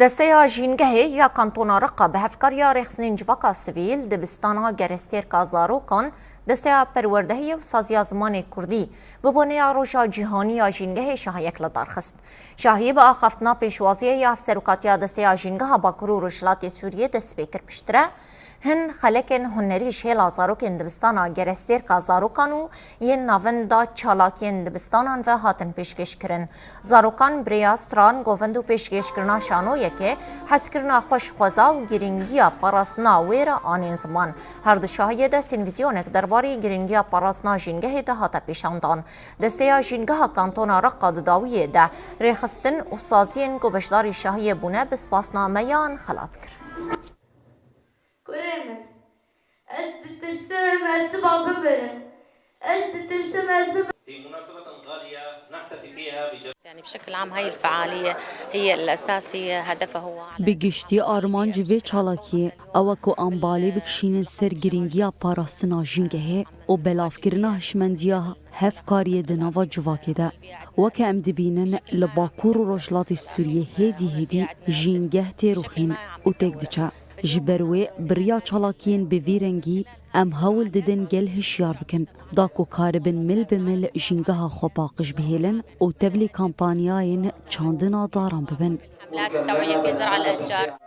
دستەیە ژینگەهێ یا کانتۆنا ڕقا بە هەفکاریا ڕێخستنین جڤاکا سڤیل دبستانە گەرەستێرکا زارۆکان دەستەیە پەروەردەهیە و سازیا زمانê کوردî ببوونەیە ڕۆژا جیهانî ya ژینگەهê şahiyek li darxist. Şahiyê bi axaftina pêşwaziyê ya serokatiya desteya ژینگەha Bakur û Rojhilatê Sûriyê dest pê kir piştre, hin xelekên hunerî şêla zarokên dibistana gerestêrka zarokan û yên navenda çalakiyên dibistanan ve hatin pêşkêşkirin. Zarokan birêya stran govind û pêşkêşkirina şanoyekê hezkirina xweşxweza û girîngiya parastina wê re anên ziman. Her du şahiyê de sînvizyonek derbarê girîngiya parastina ژینگەhê de hate pêşandan. Desteya ژینگەha kantona Reqa di dawiyê de rêxistin û saziyên ku beşdarî şahiyê bûne bi spasnameyan xelat kir. Ez titiştim, ez babı verin. Ez titiştim, ez في مناسبة غالية نحتفي فيها يعني بشكل عام هاي الفعالية هي الأساسية هدفها هو بگشتی آرمانج و چالاکیه او کو انبالی بکشینن سر گرینگیا پاراستنا ژینگهه و بلافکرنا هشمندیا هفکاری دناوا جواکه ده وکه ام دبینن لباکور و روشلاتی سوریه هدی ژینگه تیروخین و تک دچا جبروی بریا چالاکین به ویرنگی ام هول ددن گل هشیار بکن داکو کاربن مل بمل ژینگها خوباقش بهلن و تبلی کامپانیاین چاندنا داران ببن حملات توعية في زرع الأشجار.